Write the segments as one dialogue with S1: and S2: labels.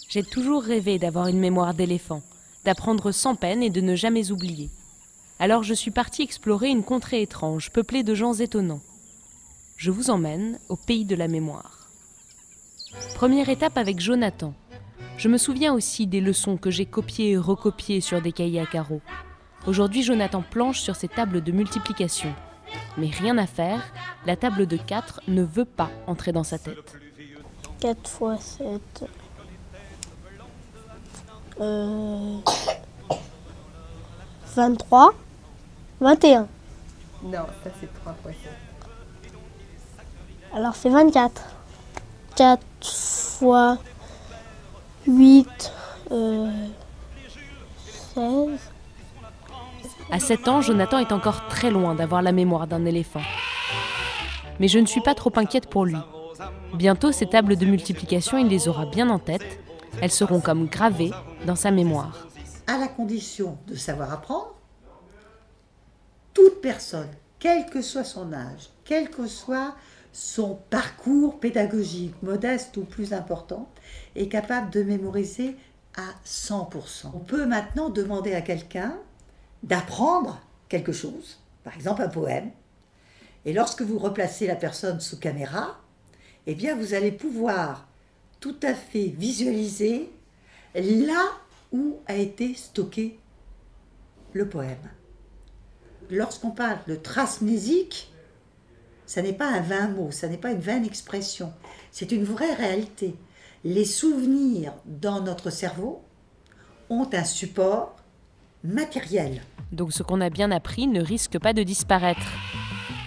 S1: J'ai toujours rêvé d'avoir une mémoire d'éléphant, d'apprendre sans peine et de ne jamais oublier. Alors je suis partie explorer une contrée étrange, peuplée de gens étonnants. Je vous emmène au pays de la mémoire. Première étape avec Jonathan. Je me souviens aussi des leçons que j'ai copiées et recopiées sur des cahiers à carreaux. Aujourd'hui, Jonathan planche sur ses tables de multiplication. Mais rien à faire, la table de 4 ne veut pas entrer dans sa tête.
S2: 4 fois 7. 23. 21.
S3: Non, ça c'est 3 fois 7.
S2: Alors c'est 24. 4 fois 8. 16.
S1: À 7 ans, Jonathan est encore très loin d'avoir la mémoire d'un éléphant. Mais je ne suis pas trop inquiète pour lui. Bientôt, ces tables de multiplication, il les aura bien en tête. Elles seront comme gravées dans sa mémoire.
S4: À la condition de savoir apprendre, toute personne, quel que soit son âge, quel que soit son parcours pédagogique, modeste ou plus important, est capable de mémoriser à 100%. On peut maintenant demander à quelqu'un d'apprendre quelque chose, par exemple un poème, et lorsque vous replacez la personne sous caméra, eh bien vous allez pouvoir tout à fait visualiser là où a été stocké le poème. Lorsqu'on parle de trace mnésique, ça n'est pas un vain mot, ça n'est pas une vaine expression, c'est une vraie réalité. Les souvenirs dans notre cerveau ont un support matériel.
S1: Donc ce qu'on a bien appris ne risque pas de disparaître.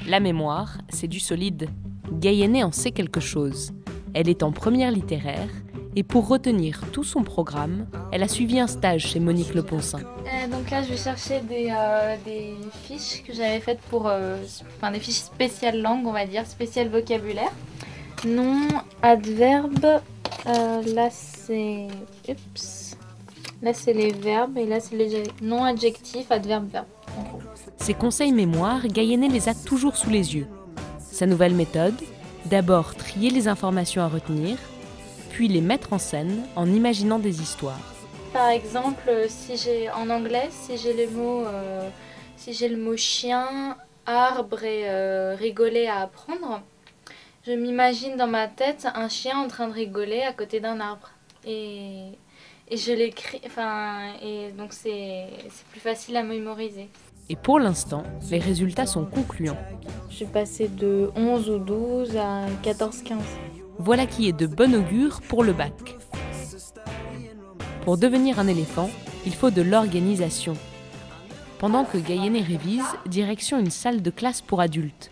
S1: La mémoire, c'est du solide. Gaïené en sait quelque chose. Elle est en première littéraire et pour retenir tout son programme, elle a suivi un stage chez Monique Leponcin.
S5: Donc là, je vais chercher des fiches que j'avais faites pour... des fiches spéciales langue, on va dire, spéciales vocabulaire. Nom, adverbe, là c'est... Là c'est les verbes et là c'est les noms, adjectifs, adverbe, verbe.
S1: Ses conseils mémoire, Gaïené les a toujours sous les yeux. Sa nouvelle méthode, d'abord trier les informations à retenir, puis les mettre en scène en imaginant des histoires.
S5: Par exemple, en anglais, si j'ai le mot chien, arbre et rigoler à apprendre, je m'imagine dans ma tête un chien en train de rigoler à côté d'un arbre. Et je l'écris, et donc c'est plus facile à mémoriser.
S1: Et pour l'instant, les résultats sont concluants.
S5: Je suis passée de 11 ou 12 à 14-15.
S1: Voilà qui est de bon augure pour le bac. Pour devenir un éléphant, il faut de l'organisation. Pendant que Gaïené révise, direction une salle de classe pour adultes.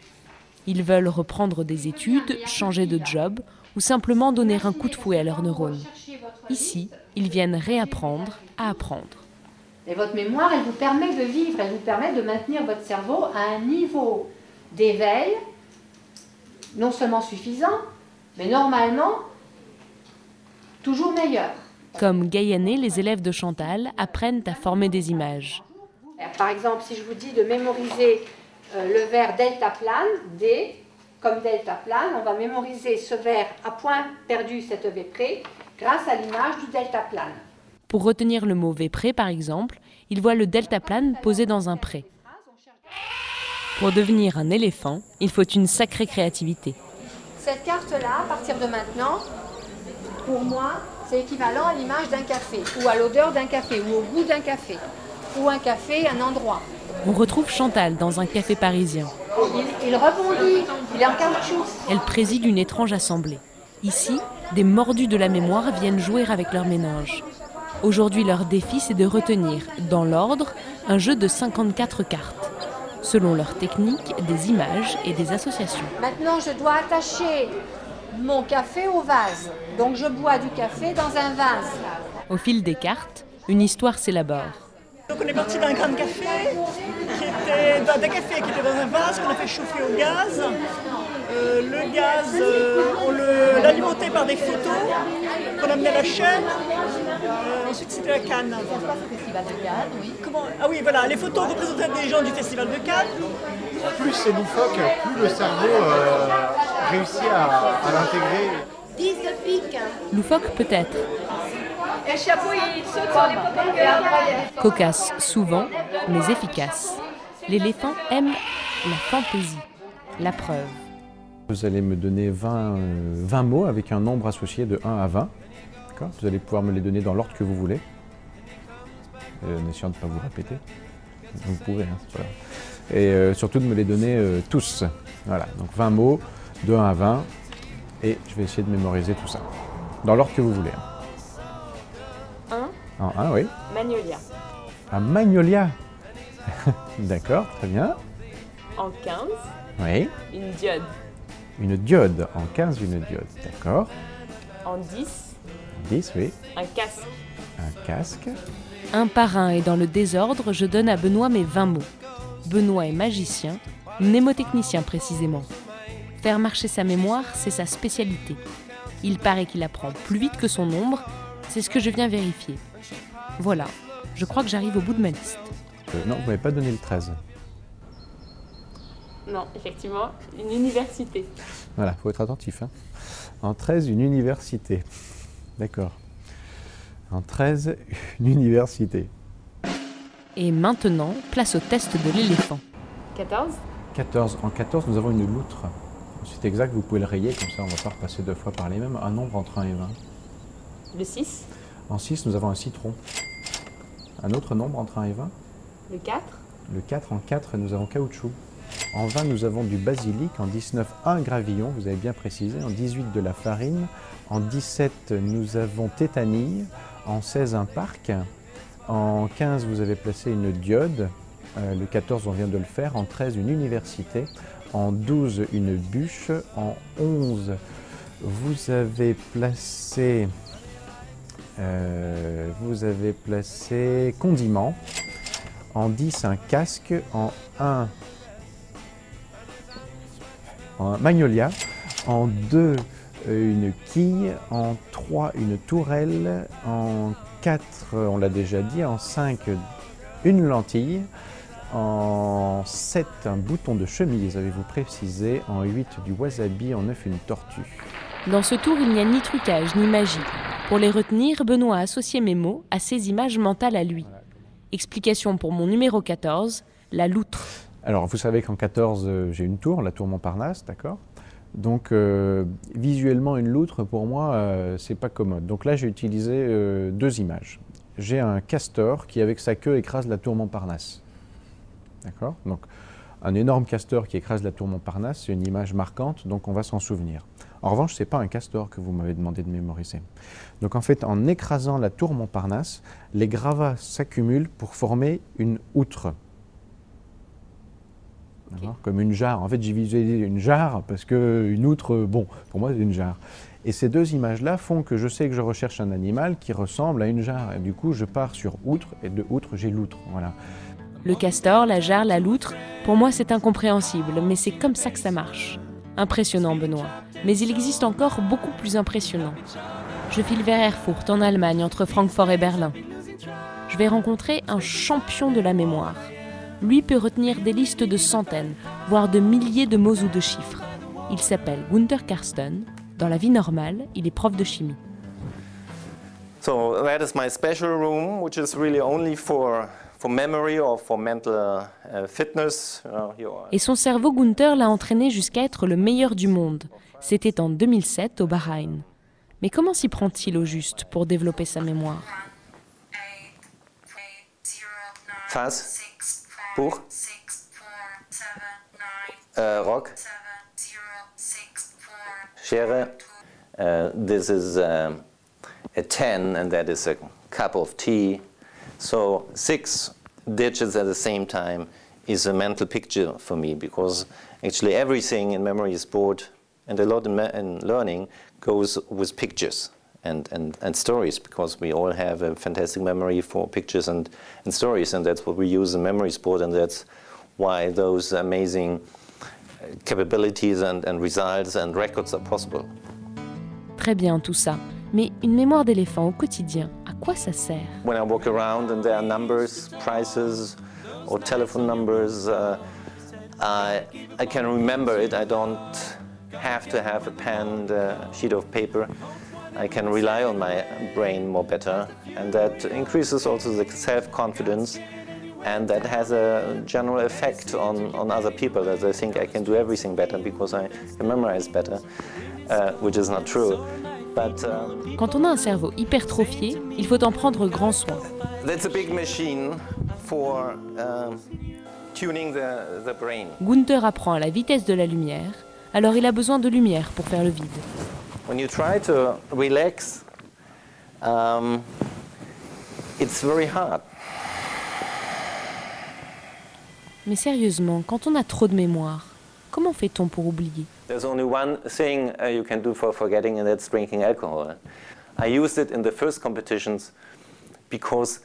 S1: Ils veulent reprendre des études, changer de job ou simplement donner un coup de fouet à leurs neurones. Ici, ils viennent réapprendre à apprendre.
S6: Et votre mémoire, elle vous permet de vivre, elle vous permet de maintenir votre cerveau à un niveau d'éveil non seulement suffisant, mais normalement toujours meilleur.
S1: Comme Gaïené, les élèves de Chantal apprennent à former des images.
S6: Par exemple, si je vous dis de mémoriser le vers deltaplane, D, comme deltaplane, on va mémoriser ce vers à point perdu cette V' grâce à l'image du deltaplane.
S1: Pour retenir le mot Vépré, par exemple, il voit le deltaplane posé dans un pré. Pour devenir un éléphant, il faut une sacrée créativité.
S6: Cette carte-là, à partir de maintenant, pour moi, c'est équivalent à l'image d'un café, ou à l'odeur d'un café, ou au goût d'un café, ou un café, un endroit.
S1: On retrouve Chantal dans un café parisien.
S6: Il rebondit, il est en caoutchouc.
S1: Elle préside une étrange assemblée. Ici, des mordus de la mémoire viennent jouer avec leur méninge. Aujourd'hui, leur défi, c'est de retenir, dans l'ordre, un jeu de 54 cartes. Selon leur technique, des images et des associations.
S6: Maintenant, je dois attacher mon café au vase. Donc, je bois du café dans un vase.
S1: Au fil des cartes, une histoire s'élabore.
S7: Donc on est parti d'un grain de café, d'un café qui était dans un vase qu'on a fait chauffer au gaz. Le gaz, on l'alimentait par des photos qu'on amenait à la chaîne. Ensuite c'était la Cannes.
S6: Le festival de Cannes, oui.
S7: Ah oui, voilà, les photos représentaient des gens du festival de Cannes.
S8: Plus c'est loufoque, plus le cerveau réussit à l'intégrer.
S2: 10 de pique.
S1: Loufoque peut-être.
S5: Le chapeau, il saute sur les popotes.
S1: Cocasse souvent, mais efficace. L'éléphant aime la fantaisie. La preuve.
S9: Vous allez me donner 20 mots avec un nombre associé de 1 à 20. Vous allez pouvoir me les donner dans l'ordre que vous voulez. En essayant de ne pas vous répéter. Vous pouvez, hein, c'est pas grave. Et surtout de me les donner tous. Voilà, donc 20 mots, de 1 à 20. Et je vais essayer de mémoriser tout ça. Dans l'ordre que vous voulez.
S1: 1.
S9: En 1, oui.
S1: Magnolia.
S9: Un magnolia. D'accord, très bien.
S1: En 15.
S9: Oui.
S1: Une diode.
S9: Une diode. En 15, une diode. D'accord.
S1: En 10.
S9: 10, oui.
S1: Un casque.
S9: Un casque.
S1: Un par un et dans le désordre, je donne à Benoît mes 20 mots. Benoît est magicien, mnémotechnicien précisément. Faire marcher sa mémoire, c'est sa spécialité. Il paraît qu'il apprend plus vite que son ombre, c'est ce que je viens vérifier. Voilà, je crois que j'arrive au bout de ma liste.
S9: Non, vous m'avez pas donné le 13.
S1: Non, effectivement, une université.
S9: Voilà, il faut être attentif. Hein. En 13, une université. D'accord. En 13, une université.
S1: Et maintenant, place au test de l'éléphant. 14.
S9: 14. En 14, nous avons une loutre. C'est exact, vous pouvez le rayer, comme ça on ne va pas repasser 2 fois par les mêmes. Un nombre entre 1 et 20.
S1: Le 6.
S9: En 6, nous avons un citron. Un autre nombre entre 1 et 20.
S1: Le 4.
S9: Le 4, en 4, nous avons caoutchouc. En 20, nous avons du basilic. En 19, un gravillon, vous avez bien précisé. En 18, de la farine. En 17, nous avons tétanille. En 16, un parc. En 15, vous avez placé une diode. Le 14, on vient de le faire. En 13, une université. En 12, une bûche. En 11, vous avez placé condiment. En 10, un casque. En 1, un magnolia. En 2, une quille. En 3, une tourelle. En 4, on l'a déjà dit. En 5, une lentille. En 7, un bouton de chemise, avez-vous précisé. En 8, du wasabi. En 9, une tortue.
S1: Dans ce tour, il n'y a ni trucage, ni magie. Pour les retenir, Benoît a associé mes mots à ses images mentales à lui. Explication pour mon numéro 14, la loutre.
S9: Alors, vous savez qu'en 14, j'ai une tour, la tour Montparnasse, d'accord ? Donc, visuellement, une loutre, pour moi, c'est pas commode. Donc là, j'ai utilisé 2 images. J'ai un castor qui, avec sa queue, écrase la tour Montparnasse. D'accord ? Donc, un énorme castor qui écrase la tour Montparnasse, c'est une image marquante, donc on va s'en souvenir. En revanche, ce n'est pas un castor que vous m'avez demandé de mémoriser. Donc en fait, en écrasant la tour Montparnasse, les gravats s'accumulent pour former une outre. Okay. Comme une jarre. En fait, j'ai visualisé une jarre parce qu'une outre, bon, pour moi, c'est une jarre. Et ces 2 images-là font que je sais que je recherche un animal qui ressemble à une jarre. Et du coup, je pars sur outre, et de outre, j'ai loutre. Voilà.
S1: Le castor, la jarre, la loutre, pour moi c'est incompréhensible, mais c'est comme ça que ça marche. Impressionnant, Benoît. Mais il existe encore beaucoup plus impressionnant. Je file vers Erfurt, en Allemagne, entre Francfort et Berlin. Je vais rencontrer un champion de la mémoire. Lui peut retenir des listes de centaines, voire de milliers de mots ou de chiffres. Il s'appelle Gunther Karsten. Dans la vie normale, il est prof de chimie.
S10: So that is my special room, which is really only for memory or for mental fitness.
S1: Et son cerveau, Gunther, l'a entraîné jusqu'à être le meilleur du monde. C'était en 2007 au Bahreïn. Mais comment s'y prend-il au juste pour développer sa mémoire?
S10: Phase, pour, rock, Schere. This is a 10 and that is a cup of tea. So 6 digits at the same time is a mental picture for me, because actually everything in memory is stored, and a lot in learning goes with pictures and stories, because we all have a fantastic memory for pictures and stories, and that's what we use in memory sport, and that's why those amazing capabilities and results and records are possible.
S1: Très bien tout ça, mais une mémoire d'éléphant au quotidien, à quoi ça sert?
S10: When I walk around and there are numbers, prices, or telephone numbers, I can remember it. I don't have to have a pen and a sheet of paper. I can rely on my brain more better, and that increases also the self-confidence, and that has a general effect on other people, that they think I can do everything better because I can memorize better, which is not true. But,
S1: Quand on a un cerveau hypertrophié, il faut en prendre grand soin.
S10: that's a big machine for tuning the brain.
S1: Gunther apprend à la vitesse de la lumière, alors il a besoin de lumière pour faire le vide.
S10: When you try to relax, it's very hard.
S1: Mais sérieusement, quand on a trop de mémoire, comment fait-on pour oublier?
S10: There's only one thing you can do for forgetting, and that's drinking alcohol. I used it in the first competitions because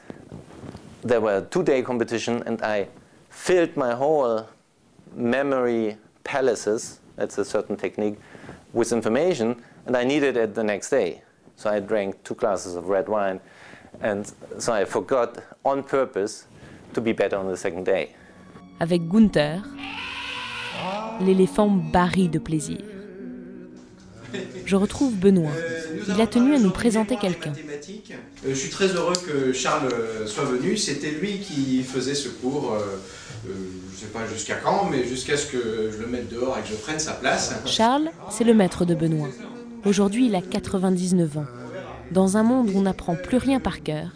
S10: there were a 2-day competition, and I filled my whole memory palaces, that's a certain technique, with information, and I needed it the next day. So I drank 2 glasses of red wine, and so I forgot on purpose to be better on the second day.
S1: Avec Gunther, l'éléphant barille de plaisir. Je retrouve Benoît. Il a tenu à nous présenter quelqu'un.
S11: Je suis très heureux que Charles soit venu. C'était lui qui faisait ce cours, je ne sais pas jusqu'à quand, mais jusqu'à ce que je le mette dehors et que je prenne sa place.
S1: Charles, c'est le maître de Benoît. Aujourd'hui, il a 99 ans. Dans un monde où on n'apprend plus rien par cœur,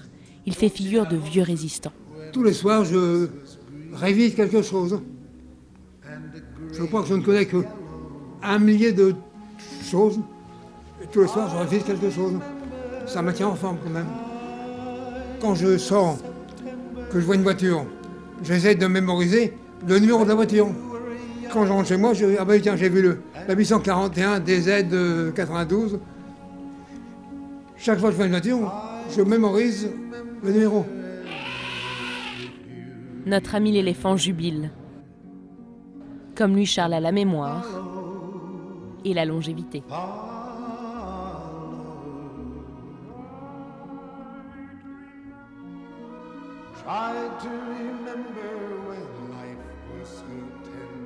S1: il fait figure de vieux résistant.
S12: Tous les soirs, je révise quelque chose. Je crois que je ne connais que 1 millier de choses. Et tous les soirs, je révise quelque chose. Ça me tient en forme quand même. Quand je sors, que je vois une voiture, j'essaie de mémoriser le numéro de la voiture. Quand je rentre chez moi, ah ben tiens, j'ai vu la 841 DZ 92. Chaque fois que je vois une voiture, je mémorise le numéro.
S1: Notre ami l'éléphant jubile. Comme lui, Charles a la mémoire et la longévité.
S13: Try to remember when life was so tender.